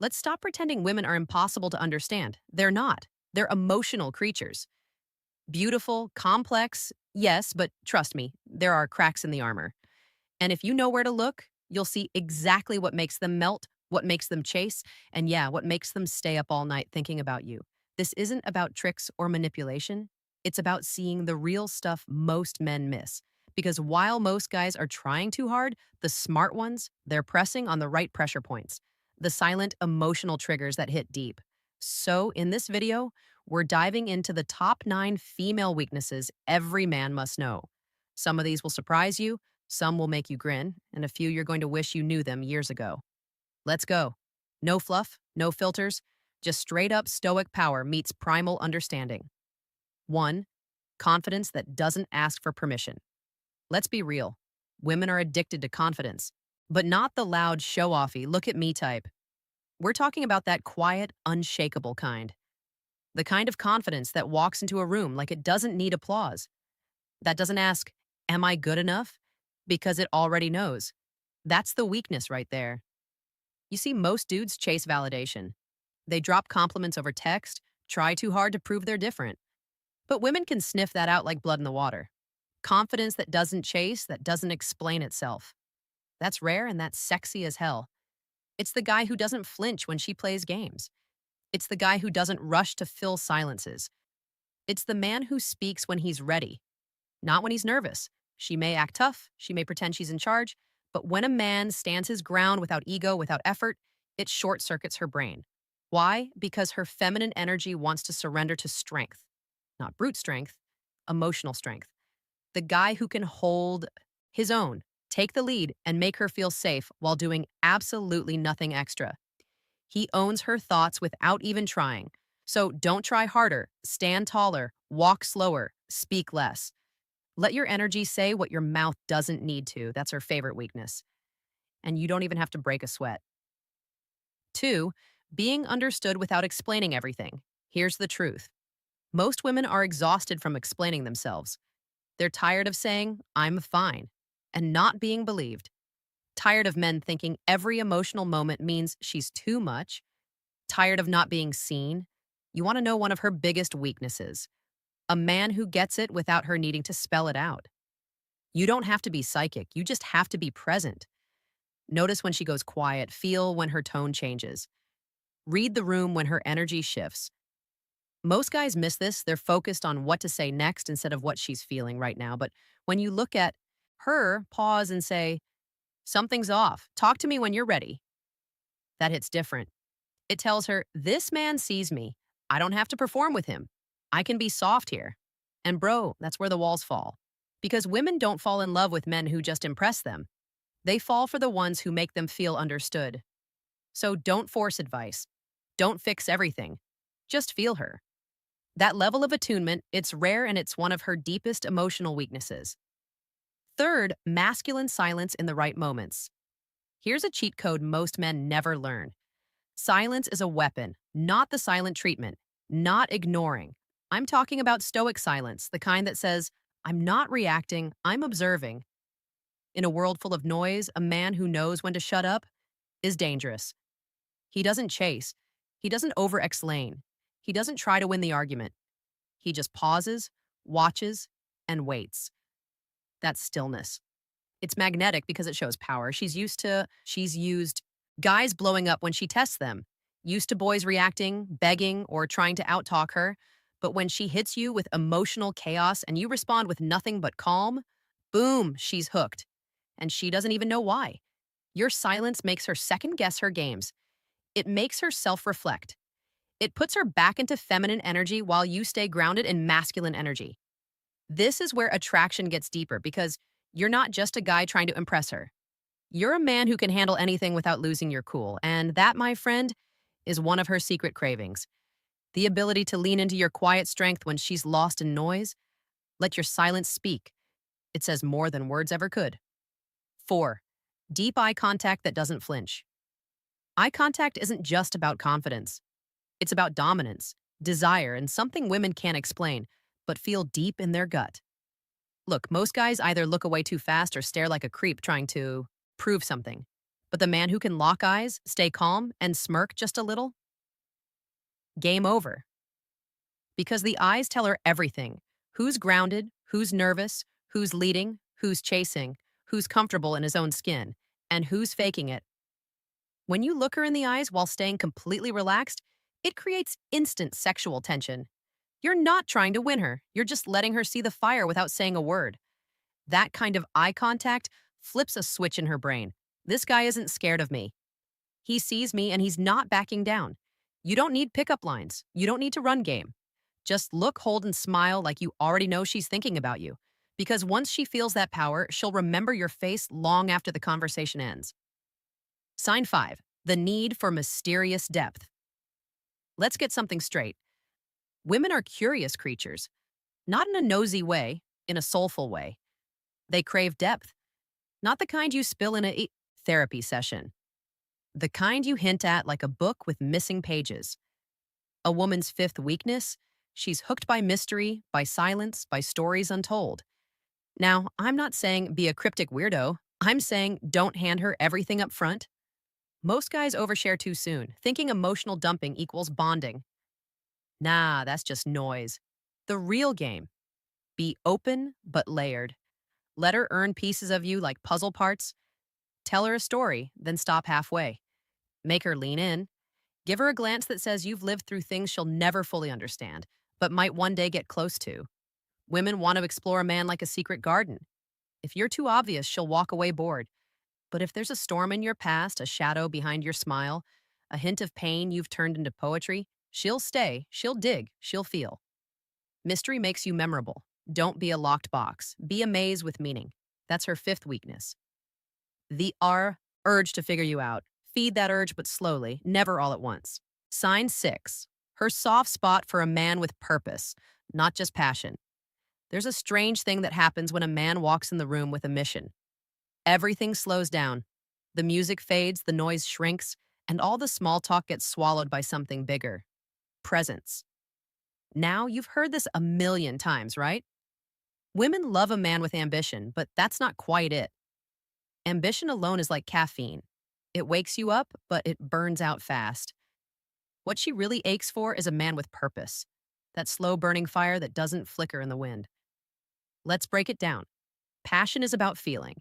Let's stop pretending women are impossible to understand. They're not. They're emotional creatures. Beautiful, complex, yes, but trust me, there are cracks in the armor. And if you know where to look, you'll see exactly what makes them melt, what makes them chase, and yeah, what makes them stay up all night thinking about you. This isn't about tricks or manipulation. It's about seeing the real stuff most men miss. Because while most guys are trying too hard, the smart ones, they're pressing on the right pressure points, the silent emotional triggers that hit deep. So, in this video, we're diving into the top 9 female weaknesses every man must know. Some of these will surprise you, some will make you grin, and a few you're going to wish you knew them years ago. Let's go. No fluff, no filters, just straight up stoic power meets primal understanding. 1. Confidence that doesn't ask for permission. Let's be real. Women are addicted to confidence, but not the loud, show offy, look at me type. We're talking about that quiet, unshakable kind. The kind of confidence that walks into a room like it doesn't need applause, that doesn't ask, am I good enough? Because it already knows. That's the weakness right there. You see, most dudes chase validation. They drop compliments over text, try too hard to prove they're different. But women can sniff that out like blood in the water. Confidence that doesn't chase, that doesn't explain itself. That's rare and that's sexy as hell. It's the guy who doesn't flinch when she plays games. It's the guy who doesn't rush to fill silences. It's the man who speaks when he's ready, not when he's nervous. She may act tough, she may pretend she's in charge, but when a man stands his ground without ego, without effort, it short circuits her brain. Why? Because her feminine energy wants to surrender to strength, not brute strength, emotional strength. The guy who can hold his own, take the lead, and make her feel safe while doing absolutely nothing extra. He owns her thoughts without even trying. So don't try harder, stand taller, walk slower, speak less. Let your energy say what your mouth doesn't need to. That's her favorite weakness. And you don't even have to break a sweat. 2, being understood without explaining everything. Here's the truth. Most women are exhausted from explaining themselves. They're tired of saying, I'm fine, and not being believed. Tired of men thinking every emotional moment means she's too much. Tired of not being seen. You want to know one of her biggest weaknesses? A man who gets it without her needing to spell it out. You don't have to be psychic, you just have to be present. Notice when she goes quiet, feel when her tone changes. Read the room when her energy shifts. Most guys miss this, they're focused on what to say next instead of what she's feeling right now. But when you look at her, pause and say, something's off, talk to me when you're ready. That hits different. It tells her, this man sees me. I don't have to perform with him. I can be soft here. And bro, that's where the walls fall. Because women don't fall in love with men who just impress them. They fall for the ones who make them feel understood. So don't force advice. Don't fix everything. Just feel her. That level of attunement, it's rare and it's one of her deepest emotional weaknesses. 3, masculine silence in the right moments. Here's a cheat code most men never learn. Silence is a weapon, not the silent treatment, not ignoring. I'm talking about stoic silence, the kind that says, I'm not reacting, I'm observing. In a world full of noise, a man who knows when to shut up is dangerous. He doesn't chase. He doesn't over-explain. He doesn't try to win the argument. He just pauses, watches, and waits. That's stillness. It's magnetic because it shows power. She's used guys blowing up when she tests them, used to boys reacting, begging, or trying to outtalk her. But when she hits you with emotional chaos and you respond with nothing but calm, boom, she's hooked. And she doesn't even know why. Your silence makes her second guess her games. It makes her self-reflect. It puts her back into feminine energy while you stay grounded in masculine energy. This is where attraction gets deeper because you're not just a guy trying to impress her. You're a man who can handle anything without losing your cool. And that, my friend, is one of her secret cravings. The ability to lean into your quiet strength when she's lost in noise. Let your silence speak. It says more than words ever could. 4, deep eye contact that doesn't flinch. Eye contact isn't just about confidence. It's about dominance, desire, and something women can't explain, but feel deep in their gut. Look, most guys either look away too fast or stare like a creep trying to prove something. But the man who can lock eyes, stay calm, and smirk just a little, game over. Because the eyes tell her everything: who's grounded, who's nervous, who's leading, who's chasing, who's comfortable in his own skin, and who's faking it. When you look her in the eyes while staying completely relaxed, it creates instant sexual tension. You're not trying to win her, you're just letting her see the fire without saying a word. That kind of eye contact flips a switch in her brain. This guy isn't scared of me. He sees me and he's not backing down. You don't need pickup lines. You don't need to run game. Just look, hold, and smile like you already know she's thinking about you. Because once she feels that power, she'll remember your face long after the conversation ends. Sign 5. The need for mysterious depth. Let's get something straight. Women are curious creatures, not in a nosy way, in a soulful way. They crave depth, not the kind you spill in a therapy session. The kind you hint at like a book with missing pages. A woman's fifth weakness: she's hooked by mystery, by silence, by stories untold. Now, I'm not saying be a cryptic weirdo. I'm saying don't hand her everything up front. Most guys overshare too soon, thinking emotional dumping equals bonding. Nah, that's just noise. The real game: be open but layered. Let her earn pieces of you like puzzle parts. Tell her a story, then stop halfway. Make her lean in. Give her a glance that says you've lived through things she'll never fully understand, but might one day get close to. Women want to explore a man like a secret garden. If you're too obvious, she'll walk away bored. But if there's a storm in your past, a shadow behind your smile, a hint of pain you've turned into poetry, she'll stay, she'll dig, she'll feel. Mystery makes you memorable. Don't be a locked box. Be a maze with meaning. That's her fifth weakness. The urge to figure you out. Feed that urge, but slowly, never all at once. Sign 6. Her soft spot for a man with purpose, not just passion. There's a strange thing that happens when a man walks in the room with a mission. Everything slows down. The music fades, the noise shrinks, and all the small talk gets swallowed by something bigger: presence. Now, you've heard this a million times, right? Women love a man with ambition, but that's not quite it. Ambition alone is like caffeine. It wakes you up, but it burns out fast. What she really aches for is a man with purpose, that slow-burning fire that doesn't flicker in the wind. Let's break it down. Passion is about feeling.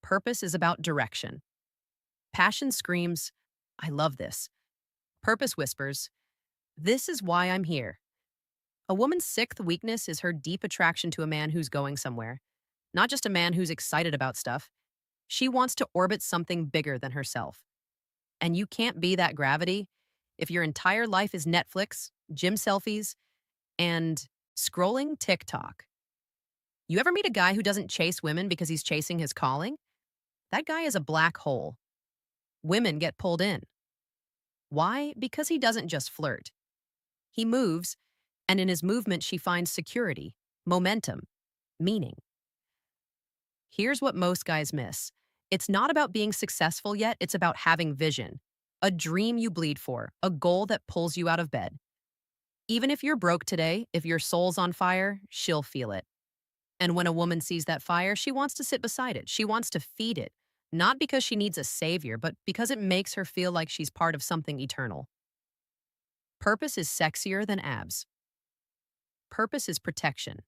Purpose is about direction. Passion screams, "I love this." Purpose whispers, "This is why I'm here." A woman's sixth weakness is her deep attraction to a man who's going somewhere, not just a man who's excited about stuff. She wants to orbit something bigger than herself. And you can't be that gravity if your entire life is Netflix, gym selfies, and scrolling TikTok. You ever meet a guy who doesn't chase women because he's chasing his calling? That guy is a black hole. Women get pulled in. Why? Because he doesn't just flirt. He moves, and in his movement she finds security, momentum, meaning. Here's what most guys miss. It's not about being successful yet, it's about having vision. A dream you bleed for, a goal that pulls you out of bed. Even if you're broke today, if your soul's on fire, she'll feel it. And when a woman sees that fire, she wants to sit beside it. She wants to feed it. Not because she needs a savior, but because it makes her feel like she's part of something eternal. Purpose is sexier than abs. Purpose is protection.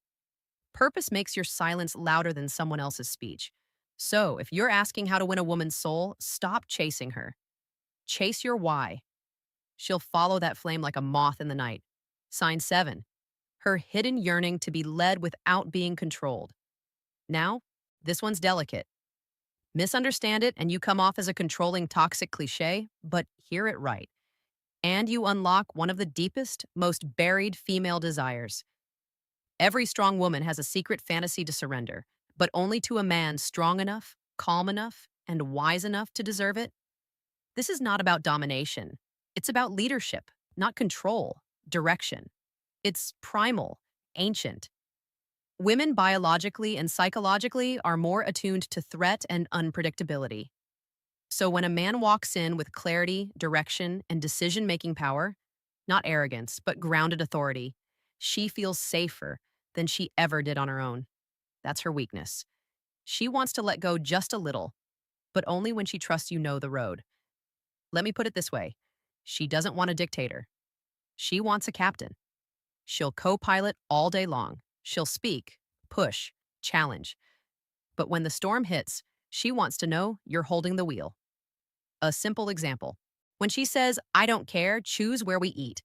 Purpose makes your silence louder than someone else's speech. So, if you're asking how to win a woman's soul, stop chasing her. Chase your why. She'll follow that flame like a moth in the night. Sign 7. Her hidden yearning to be led without being controlled. Now, this one's delicate. Misunderstand it and you come off as a controlling, toxic cliche, but hear it right. And you unlock one of the deepest, most buried female desires. Every strong woman has a secret fantasy to surrender, but only to a man strong enough, calm enough, and wise enough to deserve it. This is not about domination. It's about leadership, not control, direction. It's primal, ancient. Women biologically and psychologically are more attuned to threat and unpredictability. So when a man walks in with clarity, direction, and decision-making power, not arrogance, but grounded authority, she feels safer than she ever did on her own. That's her weakness. She wants to let go just a little, but only when she trusts you know the road. Let me put it this way. She doesn't want a dictator. She wants a captain. She'll co-pilot all day long. She'll speak, push, challenge. But when the storm hits, she wants to know you're holding the wheel. A simple example. When she says, I don't care, choose where we eat.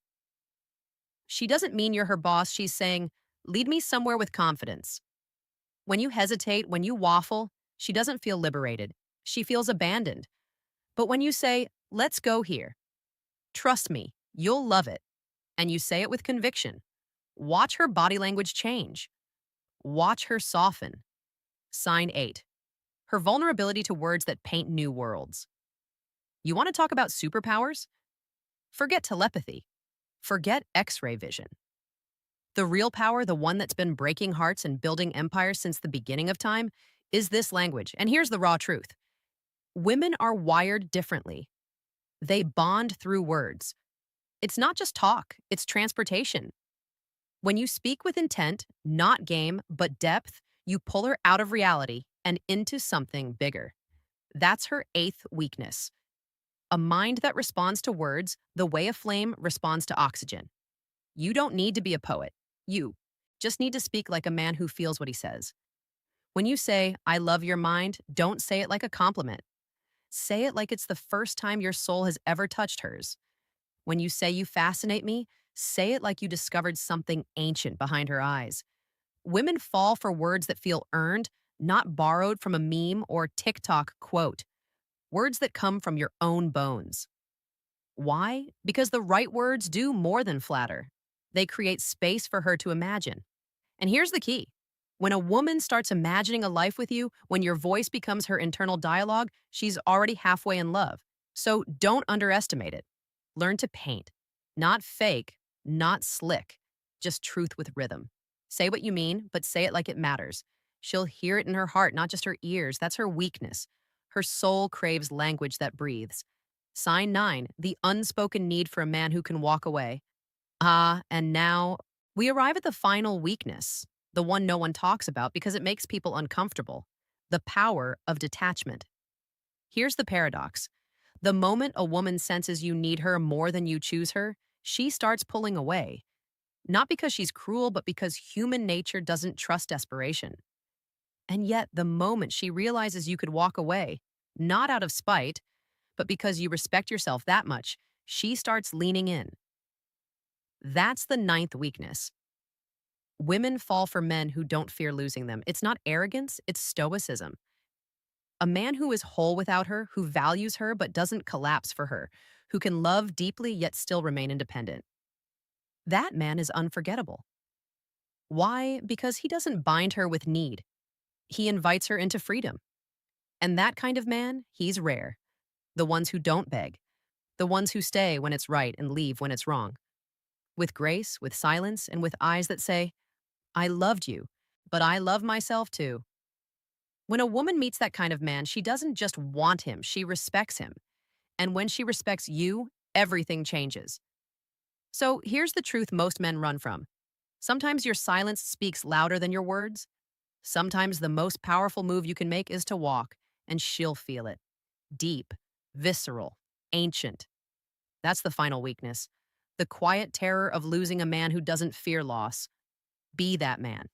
She doesn't mean you're her boss. She's saying, lead me somewhere with confidence. When you hesitate, when you waffle, she doesn't feel liberated. She feels abandoned. But when you say, let's go here, trust me, you'll love it. And you say it with conviction. Watch her body language change. Watch her soften. Sign 8. Her vulnerability to words that paint new worlds. You want to talk about superpowers? Forget telepathy. Forget X-ray vision. The real power, the one that's been breaking hearts and building empires since the beginning of time, is this language. And here's the raw truth. Women are wired differently. They bond through words. It's not just talk, it's transportation. When you speak with intent, not game, but depth, you pull her out of reality and into something bigger. That's her 8th weakness. A mind that responds to words the way a flame responds to oxygen. You don't need to be a poet. You just need to speak like a man who feels what he says. When you say, I love your mind, don't say it like a compliment. Say it like it's the first time your soul has ever touched hers. When you say you fascinate me, say it like you discovered something ancient behind her eyes. Women fall for words that feel earned, not borrowed from a meme or TikTok quote. Words that come from your own bones. Why? Because the right words do more than flatter. They create space for her to imagine. And here's the key. When a woman starts imagining a life with you, when your voice becomes her internal dialogue, she's already halfway in love. So don't underestimate it. Learn to paint. Not fake, not slick, just truth with rhythm. Say what you mean, but say it like it matters. She'll hear it in her heart, not just her ears. That's her weakness. Her soul craves language that breathes. Sign 9, the unspoken need for a man who can walk away. And now we arrive at the final weakness, the one no one talks about because it makes people uncomfortable, the power of detachment. Here's the paradox. The moment a woman senses you need her more than you choose her, she starts pulling away. Not because she's cruel, but because human nature doesn't trust desperation. And yet, the moment she realizes you could walk away, not out of spite, but because you respect yourself that much, she starts leaning in. That's the 9th weakness. Women fall for men who don't fear losing them. It's not arrogance, it's stoicism. A man who is whole without her, who values her but doesn't collapse for her, who can love deeply yet still remain independent. That man is unforgettable. Why? Because he doesn't bind her with need. He invites her into freedom. And that kind of man, he's rare. The ones who don't beg. The ones who stay when it's right and leave when it's wrong. With grace, with silence, and with eyes that say, I loved you, but I love myself too. When a woman meets that kind of man, she doesn't just want him, she respects him. And when she respects you, everything changes. So here's the truth most men run from. Sometimes your silence speaks louder than your words. Sometimes the most powerful move you can make is to walk, and she'll feel it. Deep, visceral, ancient. That's the final weakness. The quiet terror of losing a man who doesn't fear loss. Be that man.